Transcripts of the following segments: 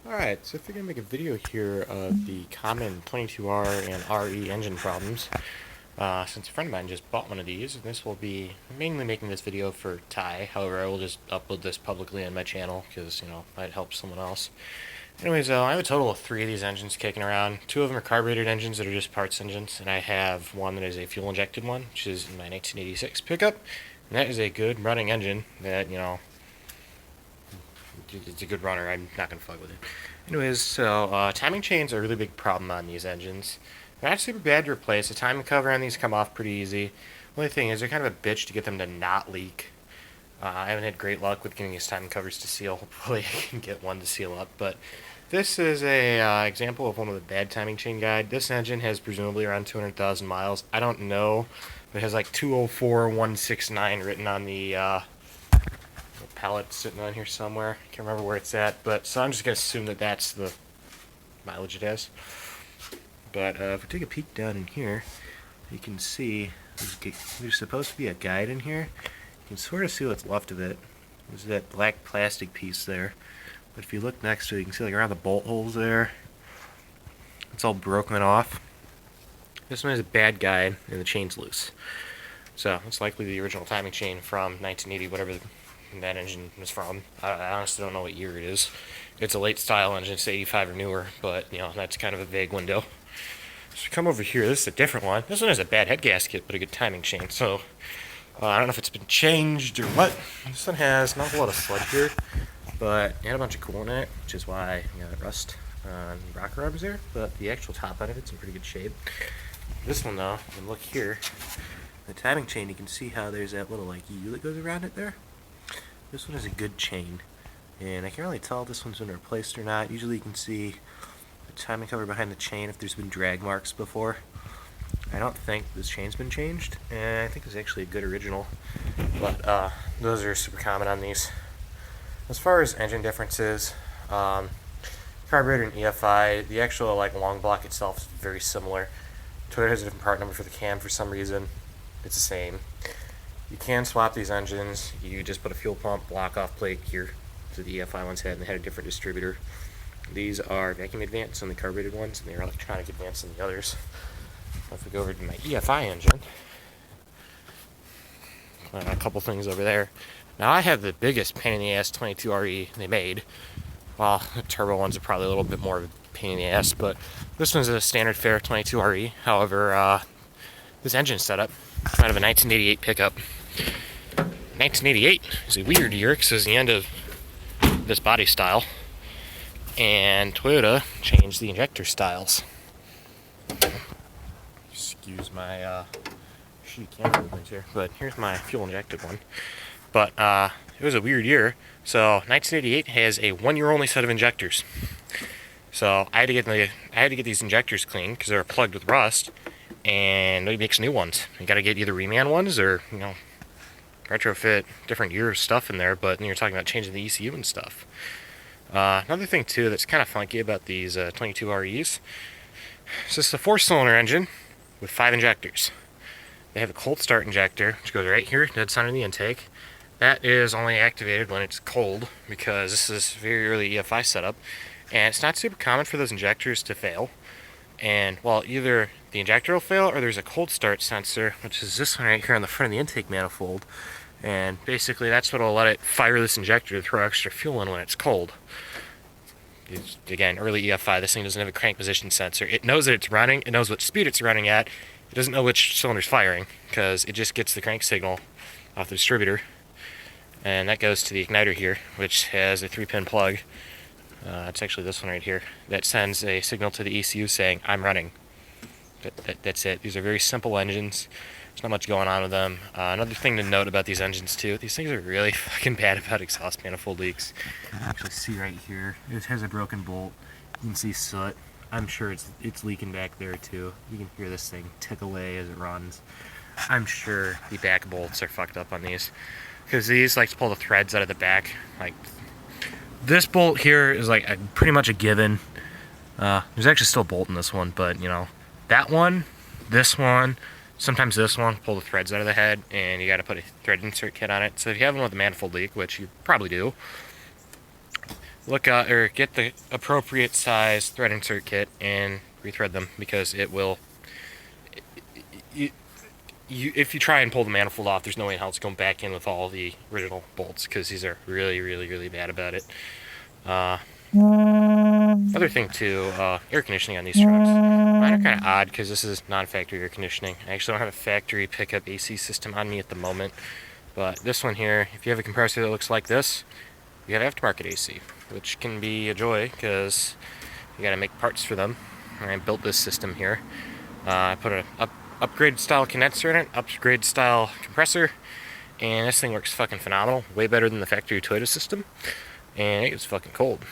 Alright, so I think I'm going to make a video here of the common 22R and RE engine problems. Since a friend of mine just bought one of these, and this will be mainly making this video for Ty. However, I will just upload this publicly on my channel because, might help someone else. Anyways, I have a total of 3 of these engines kicking around. 2 of them are carbureted engines that are just parts engines, and I have one that is a fuel-injected one, which is in my 1986 pickup. And that is a good running engine that, it's a good runner. I'm not going to fuck with it. Anyways, so timing chains are a really big problem on these engines. They're not super bad to replace. The timing cover on these come off pretty easy. Only thing is they're kind of a bitch to get them to not leak. I haven't had great luck with getting these timing covers to seal. Hopefully I can get one to seal up. But this is a example of one with a bad timing chain guide. This engine has presumably around 200,000 miles. I don't know, but it has like 204,169 written on the pallet sitting on here somewhere. Can't remember where it's at, but so I'm just gonna assume that that's the mileage it has. But if we take a peek down in here, you can see there's supposed to be a guide in here. You can sort of see what's left of it. There's that black plastic piece there. But if you look next to it, you can see like around the bolt holes there, it's all broken off. This one has a bad guide and the chain's loose. So it's likely the original timing chain from 1980, whatever that engine was from. I honestly don't know what year it is. It's a late style engine, it's 85 or newer, but that's kind of a vague window. So come over here, this is a different one. This one has a bad head gasket, but a good timing chain. So I don't know if it's been changed or what. This one has not a lot of sludge here, but it had a bunch of coolant in it, which is why got rust on the rocker arms there. But the actual top on it's in pretty good shape. This one though, you can look here, the timing chain, you can see how there's that little like U that goes around it there. This one is a good chain, and I can't really tell if this one's been replaced or not. Usually you can see the timing cover behind the chain if there's been drag marks before. I don't think this chain's been changed, and I think it's actually a good original, but those are super common on these. As far as engine differences, carburetor and EFI, the actual long block itself is very similar. Toyota has a different part number for the cam for some reason. It's the same. You can swap these engines. You just put a fuel pump block-off plate here that the EFI ones had, and they had a different distributor. These are vacuum advanced on the carbureted ones, and they're electronic advanced on the others. If we go over to my EFI engine, a couple things over there. Now I have the biggest pain in the ass 22RE they made. Well, the turbo ones are probably a little bit more of a pain in the ass, but this one's a standard fare 22RE. However, this engine setup, out of a 1988 pickup. 1988 is a weird year because it's the end of this body style, and Toyota changed the injector styles. Excuse my shitty camera movements here, but here's my fuel injected one. But it was a weird year. So 1988 has a 1-year only set of injectors. So I had to get these injectors cleaned because they were plugged with rust, and nobody makes new ones. You got to get either reman ones or retrofit different year stuff in there. But then you're talking about changing the ECU and stuff. Another thing too that's kind of funky about these 22REs. So it's a 4-cylinder engine with 5 injectors. They have a cold start injector, which goes right here, dead center of the intake. That is only activated when it's cold because this is very early EFI setup, and it's not super common for those injectors to fail. And well, either the injector will fail or there's a cold start sensor, which is this one right here on the front of the intake manifold. And basically that's what will let it fire this injector to throw extra fuel in when it's cold. Again, early EFI, this thing doesn't have a crank position sensor. It knows that it's running, it knows what speed it's running at, it doesn't know which cylinder's firing, because it just gets the crank signal off the distributor. And that goes to the igniter here, which has a 3-pin plug. It's actually this one right here that sends a signal to the ECU saying, I'm running. That's it. These are very simple engines. There's not much going on with them. Another thing to note about these engines too, these things are really fucking bad about exhaust manifold leaks. You can actually see right here, it has a broken bolt. You can see soot. I'm sure it's leaking back there too. You can hear this thing tick away as it runs. I'm sure the back bolts are fucked up on these, because these like to pull the threads out of the back. Like this bolt here is like pretty much a given. There's actually still a bolt in this one, but that one, this one, sometimes this one, pull the threads out of the head, and you got to put a thread insert kit on it. So if you have one with a manifold leak, which you probably do, look or get the appropriate size thread insert kit and rethread them, because it will. If you try and pull the manifold off, there's no way in hell it's going back in with all the original bolts, because these are really, really, really bad about it. Other thing too, air conditioning on these trucks. Mine are kind of odd because this is non-factory air conditioning. I actually don't have a factory pickup AC system on me at the moment. But this one here, if you have a compressor that looks like this, you have aftermarket AC, which can be a joy because you got to make parts for them. And I built this system here. I put an upgrade style condenser in it, upgrade style compressor, and this thing works fucking phenomenal. Way better than the factory Toyota system. And it gets fucking cold.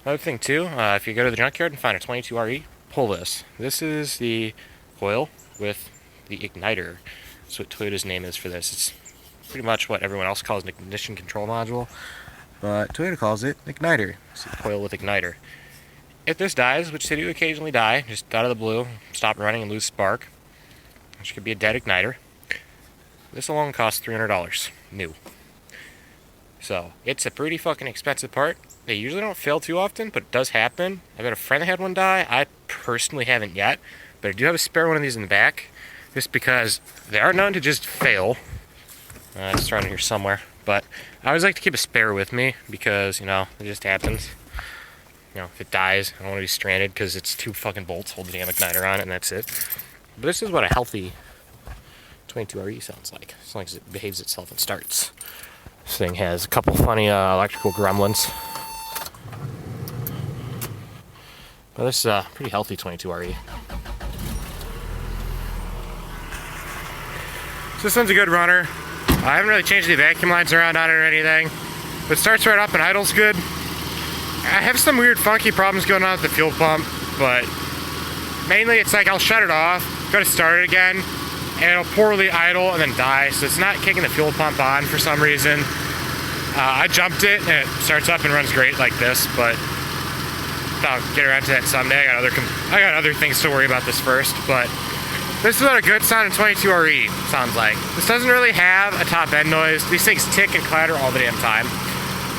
Another thing too, if you go to the junkyard and find a 22RE, pull this. This is the coil with the igniter. That's what Toyota's name is for this. It's pretty much what everyone else calls an ignition control module, but Toyota calls it igniter. It's a coil with igniter. If this dies, which they do occasionally die, just out of the blue, stop running and lose spark, which could be a dead igniter, this alone costs $300 new. So it's a pretty fucking expensive part. They usually don't fail too often, but it does happen. I've got a friend that had one die. I personally haven't yet, but I do have a spare one of these in the back, just because they are known to just fail. It's around here somewhere, but I always like to keep a spare with me because, it just happens. If it dies, I don't want to be stranded because it's 2 fucking bolts hold the damn igniter on it, and that's it. But this is what a healthy 22RE sounds like, as long as it behaves itself and starts. This thing has a couple funny electrical gremlins. But this is a pretty healthy 22RE. So this one's a good runner. I haven't really changed the vacuum lines around on it or anything. But it starts right up and idles good. I have some weird funky problems going on with the fuel pump, but mainly it's like I'll shut it off, go to start it again, and it'll poorly idle and then die, so it's not kicking the fuel pump on for some reason. I jumped it and it starts up and runs great like this, but I'll get around to that someday. I got other things to worry about this first, but this is what a good sounding 22RE sounds like. This doesn't really have a top end noise. These things tick and clatter all the damn time,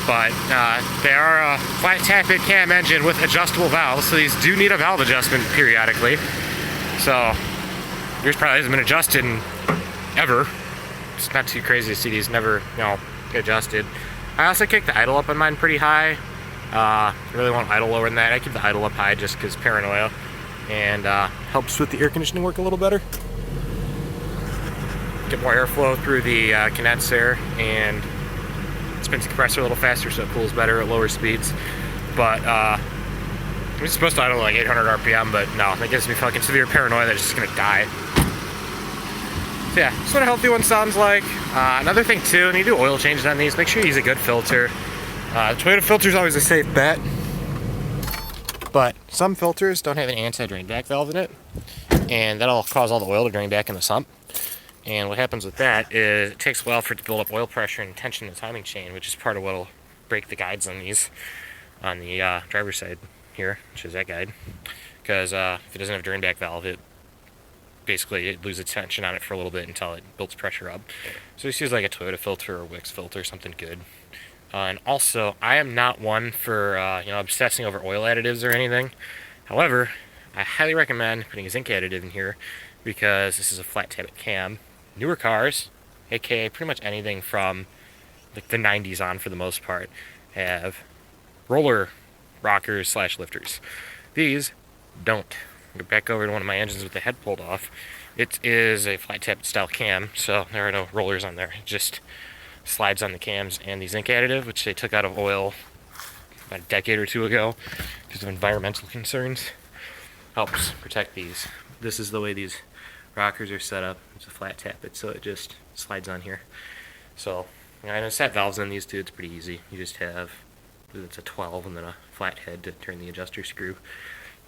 but they are a flat tappet cam engine with adjustable valves, so these do need a valve adjustment periodically. So yours probably hasn't been adjusted in ever. It's not too crazy to see these never, get adjusted. I also kick the idle up on mine pretty high. I really want idle lower than that. I keep the idle up high just because paranoia, and helps with the air conditioning work a little better. Get more airflow through the condenser and spins the compressor a little faster, so it cools better at lower speeds. But it's supposed to idle like 800 RPM, but no, that gives me fucking severe paranoia that it's just gonna die. So yeah, that's what a healthy one sounds like. Another thing too, when you do oil changes on these, make sure you use a good filter. Toyota filter is always a safe bet, but some filters don't have an anti-drain back valve in it, and that'll cause all the oil to drain back in the sump. And what happens with that is it takes a while for it to build up oil pressure and tension in the timing chain, which is part of what'll break the guides on these, on the driver's side here, which is that guide. Because if it doesn't have a drain back valve, it loses tension on it for a little bit until it builds pressure up. So just use like a Toyota filter or Wix filter, something good. And also, I am not one for obsessing over oil additives or anything. However, I highly recommend putting a zinc additive in here because this is a flat tappet cam. Newer cars, aka pretty much anything from like the 90s on for the most part, have roller rockers / lifters. These don't. Go back over to one of my engines with the head pulled off. It is a flat tappet style cam, so there are no rollers on there. It just slides on the cams, and the zinc additive, which they took out of oil about a decade or two ago because of environmental concerns, helps protect these. This is the way these rockers are set up. It's a flat tappet, so it just slides on here. So, and I set valves on these too. It's pretty easy. You just have, it's a 12 and then a flat head to turn the adjuster screw.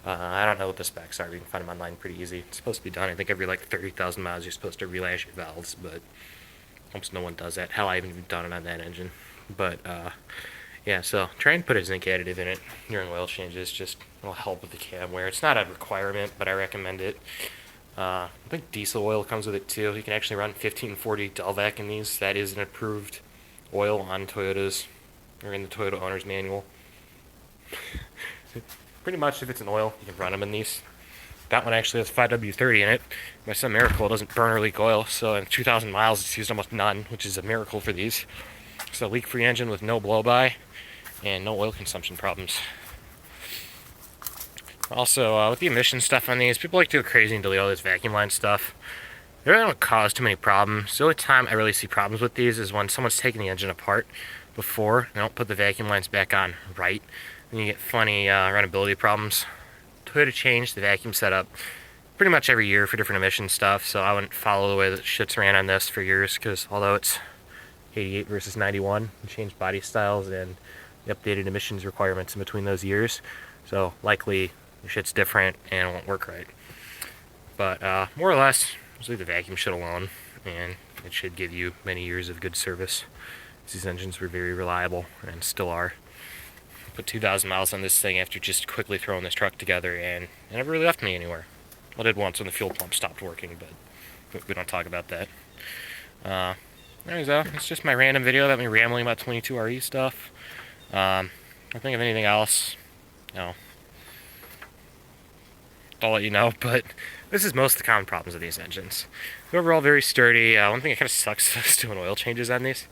I don't know what the specs are. You can find them online pretty easy. It's supposed to be done, I think, every like 30,000 miles you're supposed to relash your valves, but almost no one does that. Hell, I haven't even done it on that engine. But yeah, so try and put a zinc additive in it during oil changes. Just it'll help with the cam wear. It's not a requirement, but I recommend it. I think diesel oil comes with it too. You can actually run 1540 Delvac in these. That is an approved oil on Toyota's or in the Toyota owner's manual. Pretty much, if it's an oil, you can run them in these. That one actually has 5W30 in it. By some miracle, it doesn't burn or leak oil, so in 2,000 miles, it's used almost none, which is a miracle for these. It's a leak-free engine with no blow-by and no oil consumption problems. Also, with the emission stuff on these, people like to go crazy and delete all this vacuum line stuff. They really don't cause too many problems. The only time I really see problems with these is when someone's taking the engine apart before they don't put the vacuum lines back on right, and you get funny runnability problems. Toyota changed the vacuum setup pretty much every year for different emission stuff, so I wouldn't follow the way that shit's ran on this for years, because although it's 88 versus 91, and changed body styles and the updated emissions requirements in between those years, so likely the shit's different and it won't work right. But more or less, just leave the vacuum shit alone, and it should give you many years of good service. These engines were very reliable and still are. Put 2,000 miles on this thing after just quickly throwing this truck together, and it never really left me anywhere. Well, it did once when the fuel pump stopped working, but we don't talk about that. Anyways, it's just my random video about me rambling about 22RE stuff. I don't think of anything else. No. I'll let you know, but this is most of the common problems of these engines. They're overall very sturdy. One thing that kind of sucks is doing oil changes on these.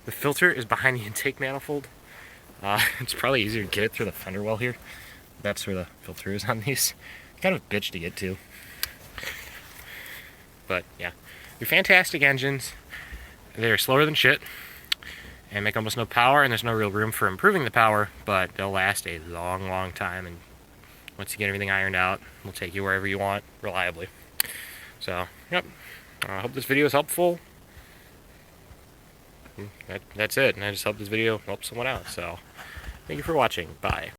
The filter is behind the intake manifold. It's probably easier to get it through the fender well here. That's where the filter is on these. Kind of a bitch to get to. But yeah, they're fantastic engines. They're slower than shit and make almost no power, and there's no real room for improving the power, but they'll last a long, long time, and once you get everything ironed out, we'll take you wherever you want reliably. So, yep. I hope this video is helpful. That's it. And I just hope this video helps someone out. So, thank you for watching. Bye.